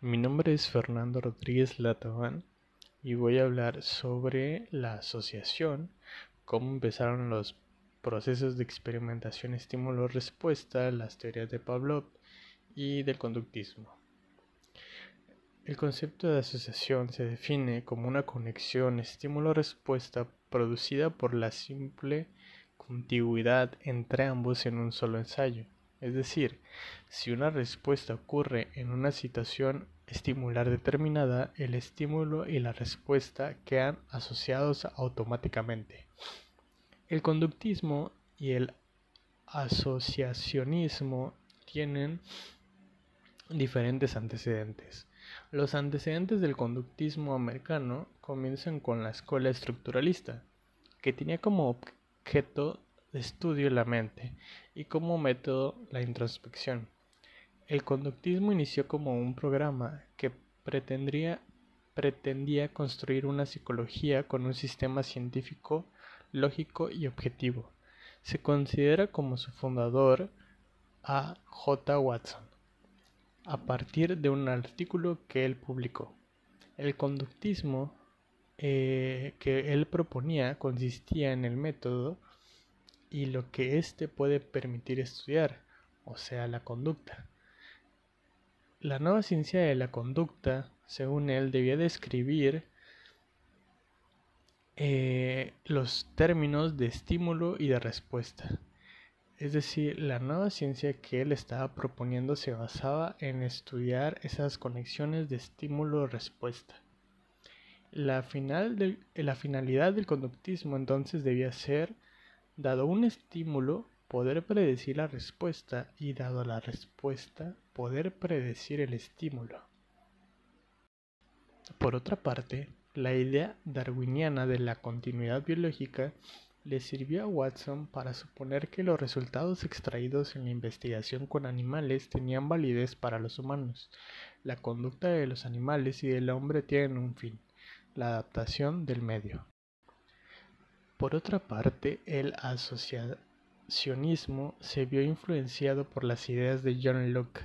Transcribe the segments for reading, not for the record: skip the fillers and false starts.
Mi nombre es Fernando Rodríguez Lataván y voy a hablar sobre la asociación, cómo empezaron los procesos de experimentación estímulo-respuesta, las teorías de Pavlov y del conductismo. El concepto de asociación se define como una conexión estímulo-respuesta producida por la simple contigüidad entre ambos en un solo ensayo. Es decir, si una respuesta ocurre en una situación estimular determinada, el estímulo y la respuesta quedan asociados automáticamente. El conductismo y el asociacionismo tienen diferentes antecedentes. Los antecedentes del conductismo americano comienzan con la escuela estructuralista, que tenía como objeto de estudio la mente y como método la introspección. El conductismo inició como un programa que pretendía construir una psicología con un sistema científico, lógico y objetivo. Se considera como su fundador a J. Watson, a partir de un artículo que él publicó. El conductismo que él proponía consistía en el método y lo que éste puede permitir estudiar, o sea, la conducta. La nueva ciencia de la conducta, según él, debía describir los términos de estímulo y de respuesta. Es decir, la nueva ciencia que él estaba proponiendo se basaba en estudiar esas conexiones de estímulo-respuesta. La finalidad del conductismo entonces debía ser, dado un estímulo, poder predecir la respuesta y dado la respuesta, poder predecir el estímulo. Por otra parte, la idea darwiniana de la continuidad biológica le sirvió a Watson para suponer que los resultados extraídos en la investigación con animales tenían validez para los humanos. La conducta de los animales y del hombre tienen un fin: la adaptación del medio. Por otra parte, el asociacionismo se vio influenciado por las ideas de John Locke,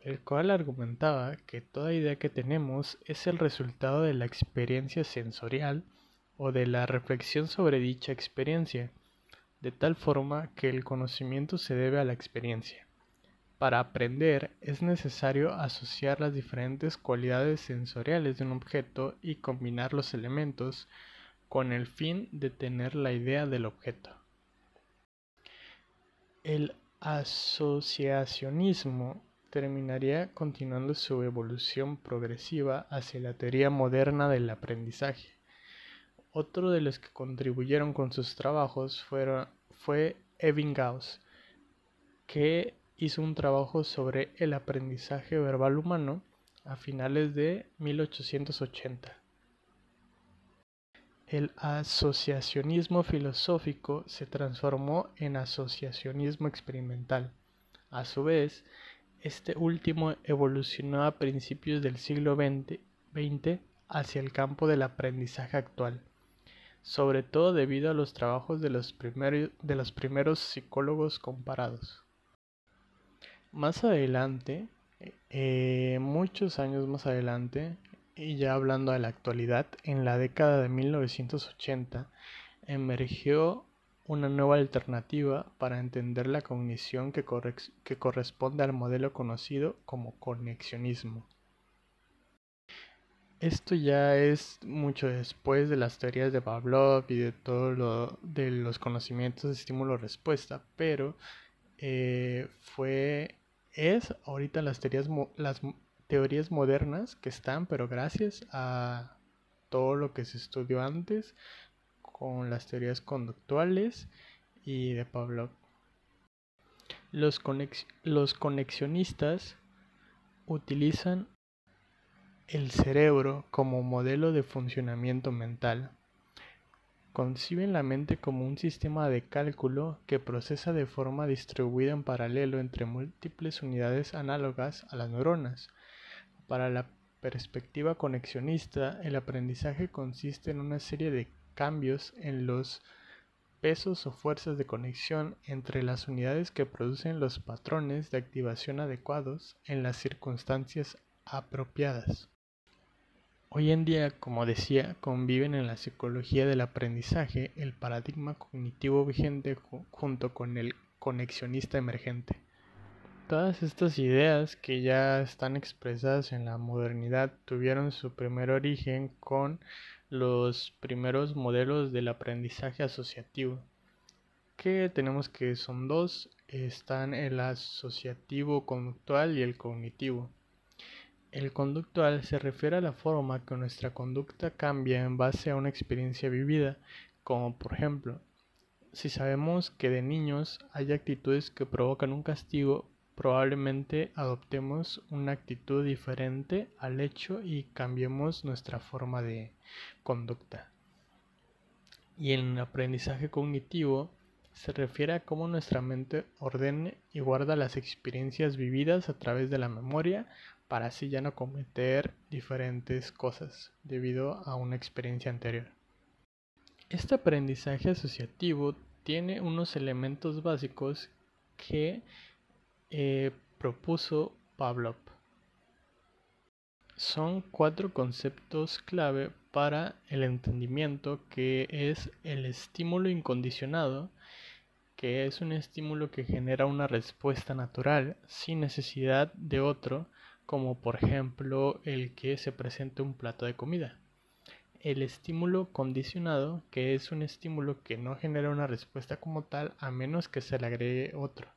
el cual argumentaba que toda idea que tenemos es el resultado de la experiencia sensorial o de la reflexión sobre dicha experiencia, de tal forma que el conocimiento se debe a la experiencia. Para aprender es necesario asociar las diferentes cualidades sensoriales de un objeto y combinar los elementos con el fin de tener la idea del objeto. El asociacionismo terminaría continuando su evolución progresiva hacia la teoría moderna del aprendizaje. Otro de los que contribuyeron con sus trabajos fue Ebbinghaus, que hizo un trabajo sobre el aprendizaje verbal humano a finales de 1880. El asociacionismo filosófico se transformó en asociacionismo experimental. A su vez, este último evolucionó a principios del siglo XX hacia el campo del aprendizaje actual, sobre todo debido a los trabajos de los primeros psicólogos comparados. Más adelante, muchos años más adelante, y ya hablando de la actualidad, en la década de 1980 emergió una nueva alternativa para entender la cognición que corresponde al modelo conocido como conexionismo. Esto ya es mucho después de las teorías de Pavlov y de todo de los conocimientos de estímulo-respuesta, pero es ahorita las teorías modernas que están, pero gracias a todo lo que se estudió antes con las teorías conductuales y de Pavlov. Los conexionistas utilizan el cerebro como modelo de funcionamiento mental. Conciben la mente como un sistema de cálculo que procesa de forma distribuida en paralelo entre múltiples unidades análogas a las neuronas. Para la perspectiva conexionista, el aprendizaje consiste en una serie de cambios en los pesos o fuerzas de conexión entre las unidades que producen los patrones de activación adecuados en las circunstancias apropiadas. Hoy en día, como decía, conviven en la psicología del aprendizaje el paradigma cognitivo vigente junto con el conexionista emergente. Todas estas ideas que ya están expresadas en la modernidad tuvieron su primer origen con los primeros modelos del aprendizaje asociativo, que tenemos que son dos, están el asociativo conductual y el cognitivo. El conductual se refiere a la forma que nuestra conducta cambia en base a una experiencia vivida, como por ejemplo, si sabemos que de niños hay actitudes que provocan un castigo, probablemente adoptemos una actitud diferente al hecho y cambiemos nuestra forma de conducta. Y en el aprendizaje cognitivo se refiere a cómo nuestra mente ordena y guarda las experiencias vividas a través de la memoria para así ya no cometer diferentes cosas debido a una experiencia anterior. Este aprendizaje asociativo tiene unos elementos básicos que propuso Pavlov. Son 4 conceptos clave para el entendimiento, que es el estímulo incondicionado, que es un estímulo que genera una respuesta natural sin necesidad de otro, como por ejemplo el que se presente un plato de comida. El estímulo condicionado, que es un estímulo que no genera una respuesta como tal a menos que se le agregue otro.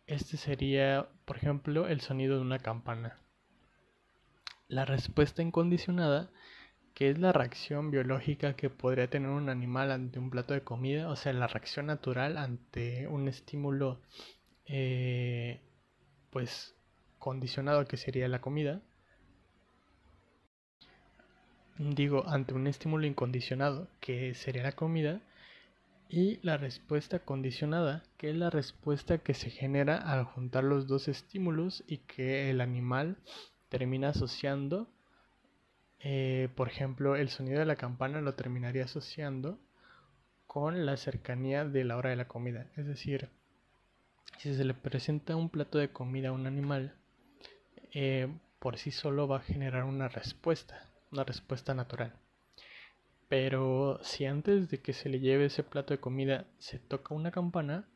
Este sería, por ejemplo, el sonido de una campana. La respuesta incondicionada, que es la reacción biológica que podría tener un animal ante un plato de comida, o sea, la reacción natural ante un estímulo pues condicionado, que sería la comida. Digo, ante un estímulo incondicionado, que sería la comida, y la respuesta condicionada, que es la respuesta que se genera al juntar los dos estímulos y que el animal termina asociando. Por ejemplo, el sonido de la campana lo terminaría asociando con la cercanía de la hora de la comida. Es decir, si se le presenta un plato de comida a un animal, por sí solo va a generar una respuesta natural. Pero si antes de que se le lleve ese plato de comida se toca una campana,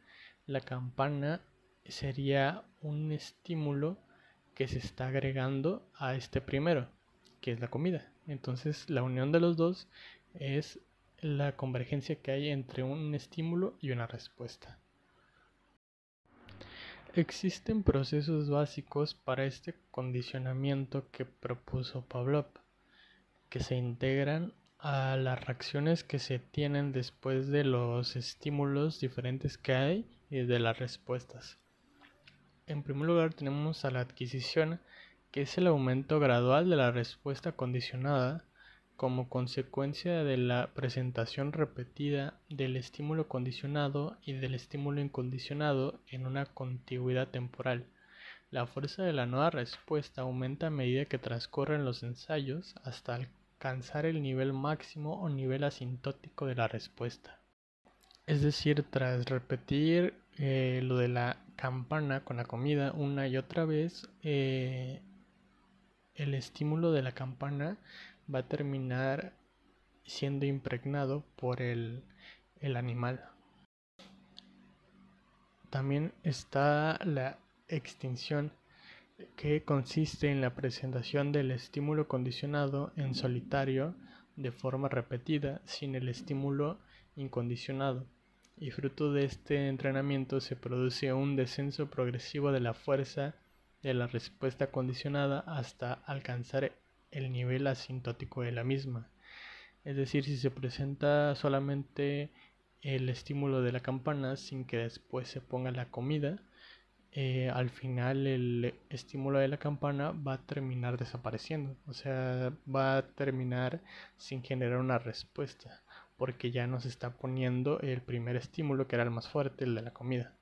la campana sería un estímulo que se está agregando a este primero, que es la comida. Entonces la unión de los dos es la convergencia que hay entre un estímulo y una respuesta. Existen procesos básicos para este condicionamiento que propuso Pavlov, que se integran a las reacciones que se tienen después de los estímulos diferentes que hay y de las respuestas. En primer lugar tenemos a la adquisición, que es el aumento gradual de la respuesta condicionada como consecuencia de la presentación repetida del estímulo condicionado y del estímulo incondicionado en una contigüidad temporal. La fuerza de la nueva respuesta aumenta a medida que transcurren los ensayos hasta alcanzar el nivel máximo o nivel asintótico de la respuesta. Es decir, tras repetir lo de la campana con la comida una y otra vez, el estímulo de la campana va a terminar siendo impregnado por el animal. También está la extinción, que consiste en la presentación del estímulo condicionado en solitario de forma repetida sin el estímulo incondicionado, y fruto de este entrenamiento se produce un descenso progresivo de la fuerza de la respuesta condicionada hasta alcanzar el nivel asintótico de la misma. Es decir, si se presenta solamente el estímulo de la campana sin que después se ponga la comida, al final el estímulo de la campana va a terminar desapareciendo, o sea, va a terminar sin generar una respuesta, porque ya no se está poniendo el primer estímulo, que era el más fuerte, el de la comida.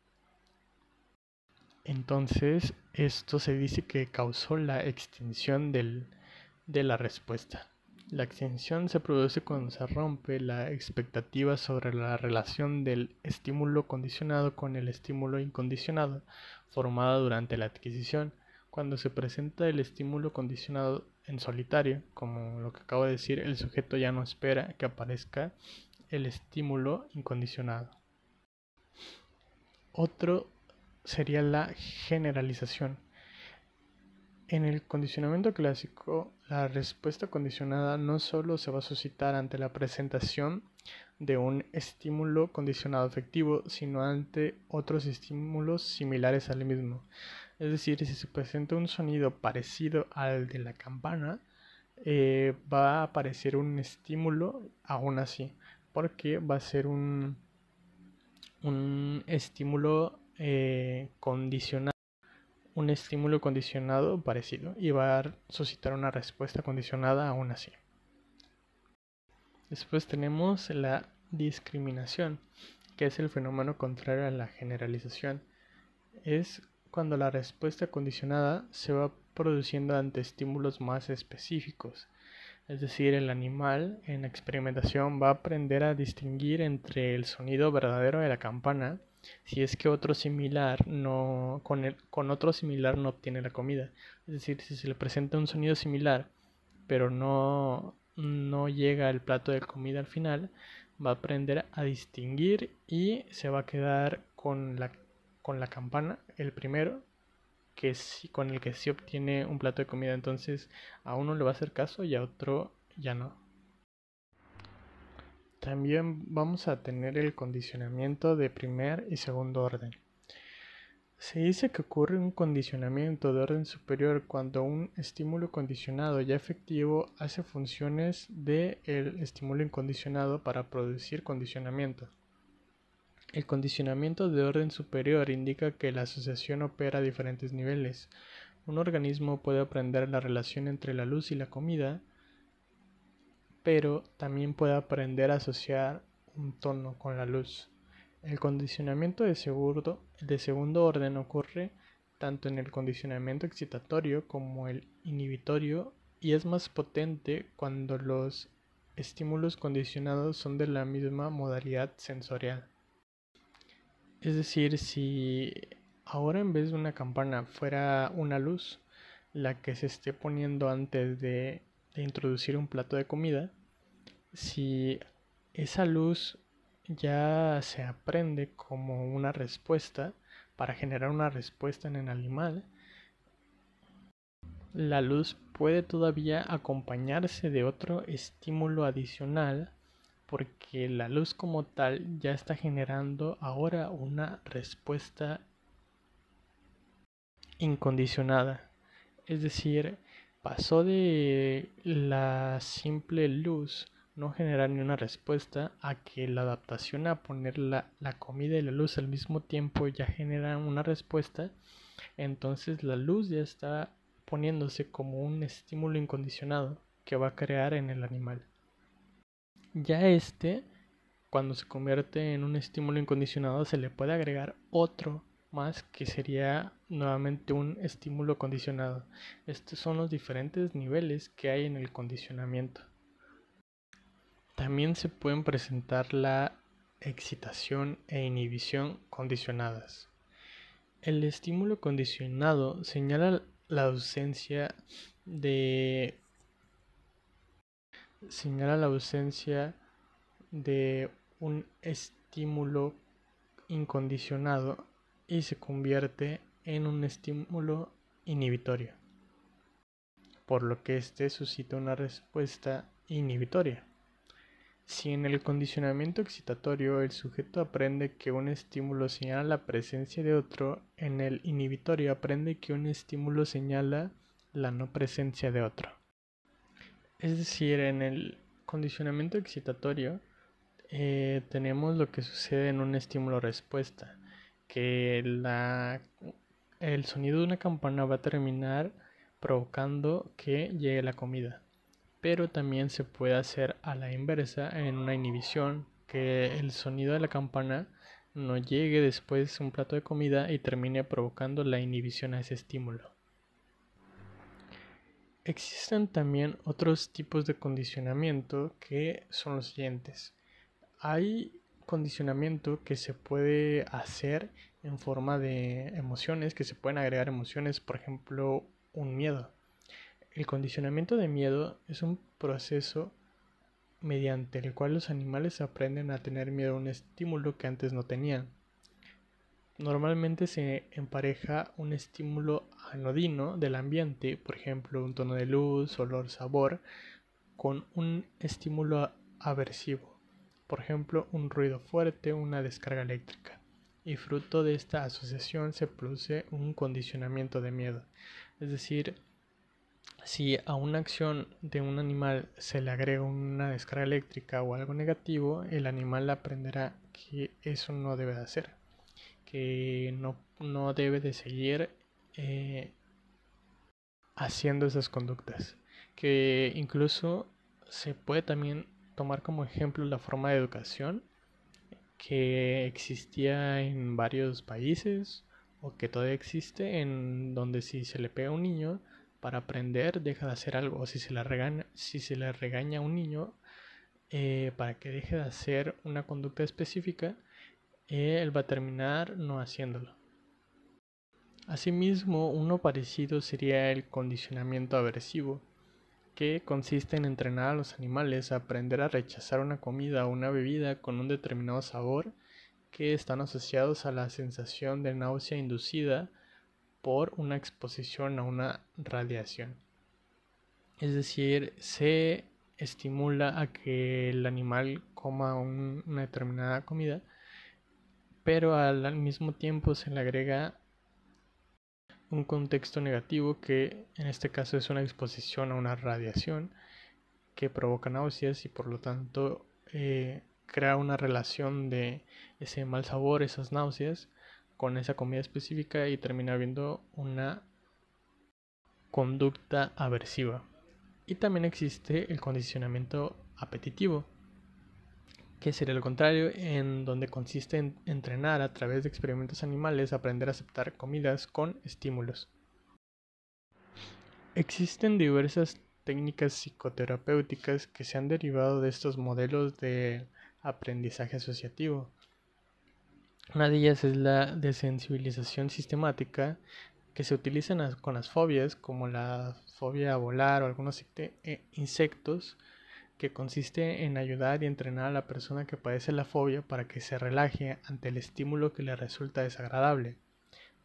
Entonces, esto se dice que causó la extinción de la respuesta. La extinción se produce cuando se rompe la expectativa sobre la relación del estímulo condicionado con el estímulo incondicionado formada durante la adquisición, cuando se presenta el estímulo condicionado en solitario, como lo que acabo de decir, el sujeto ya no espera que aparezca el estímulo incondicionado. Otro sería la generalización. En el condicionamiento clásico, la respuesta condicionada no solo se va a suscitar ante la presentación de un estímulo condicionado efectivo, sino ante otros estímulos similares al mismo. Es decir, si se presenta un sonido parecido al de la campana, va a aparecer un estímulo aún así, porque va a ser un estímulo condicionado. Un estímulo condicionado parecido y va a suscitar una respuesta condicionada aún así. Después tenemos la discriminación, que es el fenómeno contrario a la generalización. Es cuando la respuesta condicionada se va produciendo ante estímulos más específicos. Es decir, el animal en experimentación va a aprender a distinguir entre el sonido verdadero de la campana si es que otro similar con otro similar no obtiene la comida. Es decir, si se le presenta un sonido similar pero no llega el plato de comida al final, va a aprender a distinguir y se va a quedar con la campana, el primero, que sí, con el que sí obtiene un plato de comida. Entonces a uno le va a hacer caso y a otro ya no. También vamos a tener el condicionamiento de primer y segundo orden. Se dice que ocurre un condicionamiento de orden superior cuando un estímulo condicionado ya efectivo hace funciones del estímulo incondicionado para producir condicionamiento. El condicionamiento de orden superior indica que la asociación opera a diferentes niveles. Un organismo puede aprender la relación entre la luz y la comida, pero también puede aprender a asociar un tono con la luz. El condicionamiento de segundo orden ocurre tanto en el condicionamiento excitatorio como el inhibitorio y es más potente cuando los estímulos condicionados son de la misma modalidad sensorial. Es decir, si ahora en vez de una campana fuera una luz la que se esté poniendo antes de introducir un plato de comida, si esa luz ya se aprende como una respuesta para generar una respuesta en el animal, la luz puede todavía acompañarse de otro estímulo adicional porque la luz como tal ya está generando ahora una respuesta incondicionada. Es decir, pasó de la simple luz no generar ni una respuesta a que la adaptación a poner la comida y la luz al mismo tiempo ya genera una respuesta. Entonces la luz ya está poniéndose como un estímulo incondicionado que va a crear en el animal. Ya cuando se convierte en un estímulo incondicionado, se le puede agregar otro más que sería nuevamente un estímulo condicionado. Estos son los diferentes niveles que hay en el condicionamiento. También se pueden presentar la excitación e inhibición condicionadas. El estímulo condicionado señala la ausencia de un estímulo incondicionado y se convierte en un estímulo inhibitorio, por lo que este suscita una respuesta inhibitoria. Si en el condicionamiento excitatorio el sujeto aprende que un estímulo señala la presencia de otro, en el inhibitorio aprende que un estímulo señala la no presencia de otro. Es decir, en el condicionamiento excitatorio tenemos lo que sucede en un estímulo-respuesta, que el sonido de una campana va a terminar provocando que llegue la comida. Pero también se puede hacer a la inversa en una inhibición, que el sonido de la campana no llegue después un plato de comida y termine provocando la inhibición a ese estímulo. Existen también otros tipos de condicionamiento que son los siguientes. Hay condicionamiento que se puede hacer en forma de emociones, que se pueden agregar emociones, por ejemplo, un miedo. El condicionamiento de miedo es un proceso mediante el cual los animales aprenden a tener miedo a un estímulo que antes no tenían. Normalmente se empareja un estímulo anodino del ambiente, por ejemplo, un tono de luz, olor, sabor, con un estímulo aversivo, por ejemplo, un ruido fuerte, una descarga eléctrica. Y fruto de esta asociación se produce un condicionamiento de miedo. Es decir, si a una acción de un animal se le agrega una descarga eléctrica o algo negativo, el animal aprenderá que eso no debe de hacer, que no debe de seguir haciendo esas conductas, que incluso se puede también tomar como ejemplo la forma de educación que existía en varios países o que todavía existe, en donde si se le pega a un niño para aprender deja de hacer algo, o si se le regaña a un niño para que deje de hacer una conducta específica, él va a terminar no haciéndolo. Asimismo, uno parecido sería el condicionamiento aversivo, que consiste en entrenar a los animales a aprender a rechazar una comida o una bebida con un determinado sabor, que están asociados a la sensación de náusea inducida por una exposición a una radiación. Es decir, se estimula a que el animal coma una determinada comida, pero al mismo tiempo se le agrega un contexto negativo, que en este caso es una exposición a una radiación que provoca náuseas, y por lo tanto crea una relación de ese mal sabor, esas náuseas, con esa comida específica, y termina habiendo una conducta aversiva. Y también existe el condicionamiento apetitivo, que sería lo contrario, en donde consiste en entrenar a través de experimentos animales a aprender a aceptar comidas con estímulos. Existen diversas técnicas psicoterapéuticas que se han derivado de estos modelos de aprendizaje asociativo. Una de ellas es la desensibilización sistemática, que se utiliza con las fobias, como la fobia a volar o algunos insectos, que consiste en ayudar y entrenar a la persona que padece la fobia para que se relaje ante el estímulo que le resulta desagradable,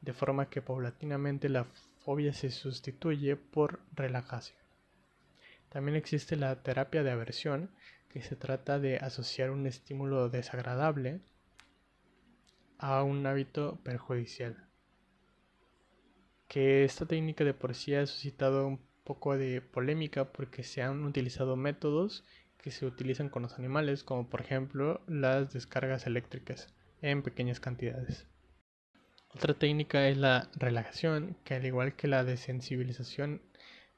de forma que paulatinamente la fobia se sustituye por relajación. También existe la terapia de aversión, que se trata de asociar un estímulo desagradable a un hábito perjudicial. Que esta técnica de por sí ha suscitado un poco de polémica, porque se han utilizado métodos que se utilizan con los animales, como por ejemplo las descargas eléctricas en pequeñas cantidades. Otra técnica es la relajación, que al igual que la desensibilización,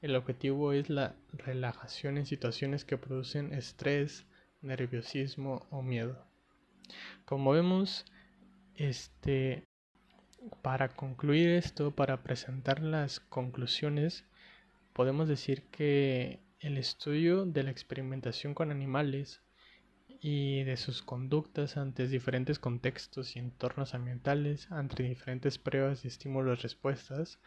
el objetivo es la relajación en situaciones que producen estrés, nerviosismo o miedo. Como vemos, para concluir esto, para presentar las conclusiones, podemos decir que el estudio de la experimentación con animales y de sus conductas ante diferentes contextos y entornos ambientales, ante diferentes pruebas y estímulos-respuestas,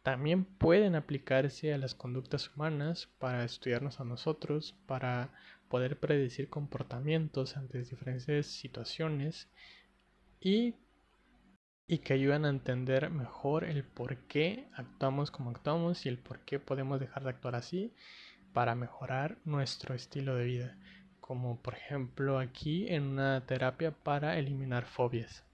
también pueden aplicarse a las conductas humanas para estudiarnos a nosotros, para poder predecir comportamientos ante diferentes situaciones, y que ayudan a entender mejor el por qué actuamos como actuamos y el por qué podemos dejar de actuar así para mejorar nuestro estilo de vida, como por ejemplo aquí en una terapia para eliminar fobias.